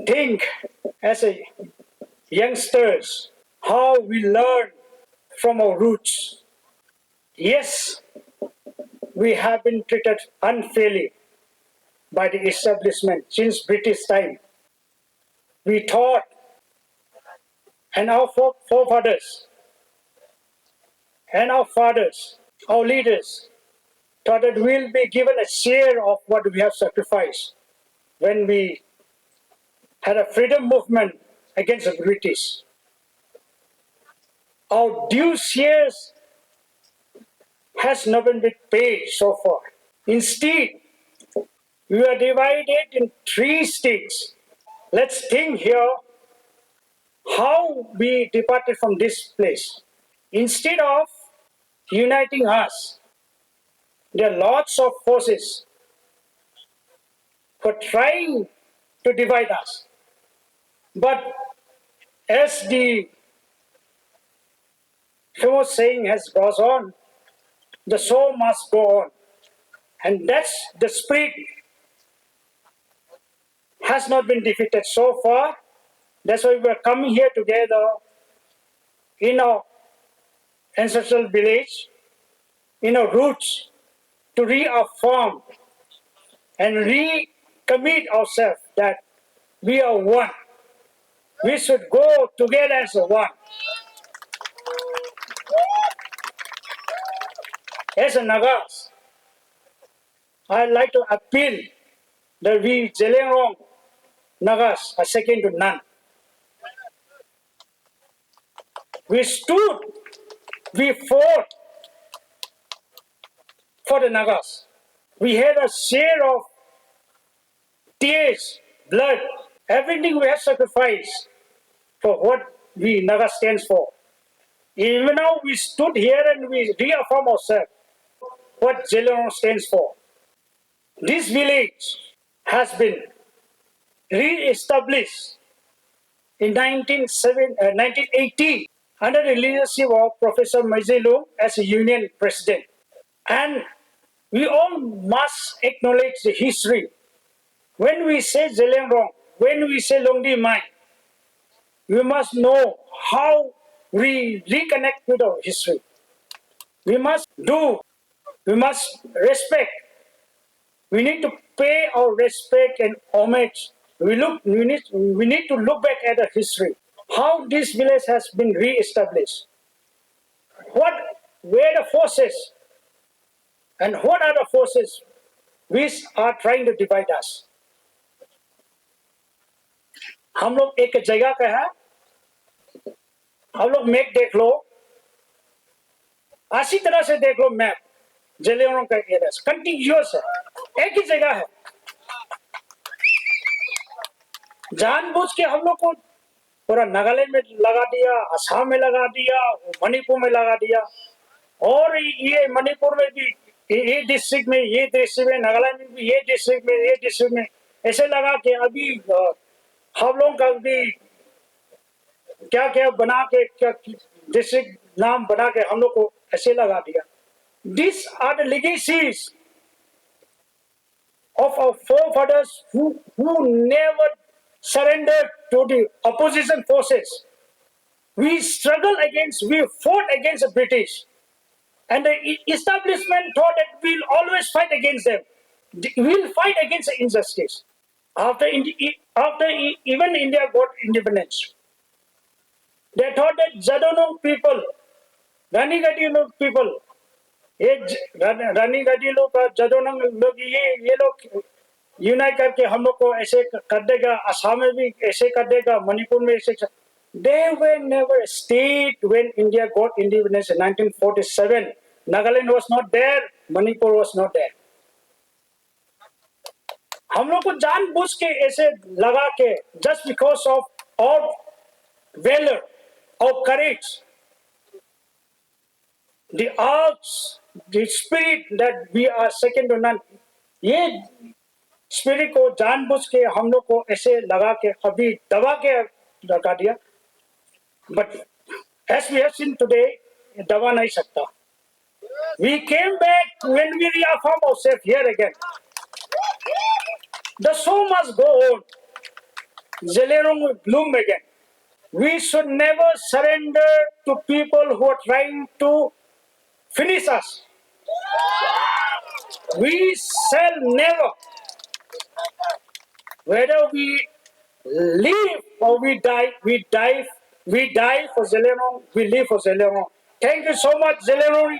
Think as a youngsters how we learn from our roots. Yes, we have been treated unfairly by the establishment since British time. We thought, and our forefathers and our fathers, our leaders, thought that we'll be given a share of what we have sacrificed when we had a freedom movement against the British. Our due shares has not been paid so far. Instead, we are divided in 3 states. Let's think here how we departed from this place. Instead of uniting us, there are lots of forces for trying to divide us. But as the famous saying has goes on, the show must go on. And that's the spirit has not been defeated so far. That's why we're coming here together in our ancestral village, in our roots, to reaffirm and recommit ourselves that we are one. We should go together as one. As a Nagas, I'd like to appeal that we Zeliangrong Nagas are second to none. We stood, we fought for the Nagas. We had a share of tears, blood, everything we have sacrificed for what we Naga stands for. Even now we stood here and we reaffirm ourselves what Zeliangrong stands for. This village has been re-established in 1980 under the leadership of Professor Makuiluangdi as a union president. And we all must acknowledge the history. When we say Zeliangrong, when we say Longdi Mai, we must know how we reconnect with our history. We must respect. We need to pay our respect and homage. We need to look back at the history. How this village has been re-established. What were the forces and what are the forces which are trying to divide us? हम लोग एक जगह का है, हम लोग map देख लो, अच्छी तरह से देख लो मैप, ज़ेलियांगरोंग का एरिया कंटिन्यूअस है, एक ही जगह है। जानबूझ के हम लोग को पूरा नागालैंड में लगा दिया, असम में लगा दिया, मणिपुर में लगा दिया, और ये मणिपुर में भी ये डिस्ट्रिक्ट में, ये डिस्ट्रिक्ट में, नागालैंड में भी ये डिस्ट्रिक्ट में, ये डिस्ट्रिक्ट में ऐसे लगा के अभी हम लोग का भी क्या क्या बना के क्या डिस्ट्रिक्ट नाम बना के हम लोग को ऐसे लगा दिया. These are the legacies of our forefathers who never surrendered to the opposition forces. We struggled we fought against the British. And the establishment thought that we'll always fight against them. We'll fight against the injustice. After even India got independence, they thought that Jadonang people, Rani Gaidinliu people, ये रानी गाइडिनलिu का जदोनंग लोग ये लोग unite करके हम लोग को ऐसे कर देगा, असम में भी ऐसे कर देगा, मणिपुर में ऐसे. They were never a state when India got independence in 1947. Nagaland was not there, Manipur was not there. हम लोग को जानबूझ के ऐसे लगा के just because of our valor, our courage, the arts, the spirit that we are second to none, ये spirit को जानबूझ के हम लोग को ऐसे लगा के अभी दबा के लगा दिया. But as we have seen today, दबा नहीं सकता. We came back when we reaffirm ourselves here again. The show must go on. Zeliangrong will bloom again. We should never surrender to people who are trying to finish us. We shall never, whether we live or we die for Zeliangrong, we live for Zeliangrong. Thank you so much, Zeliangrong.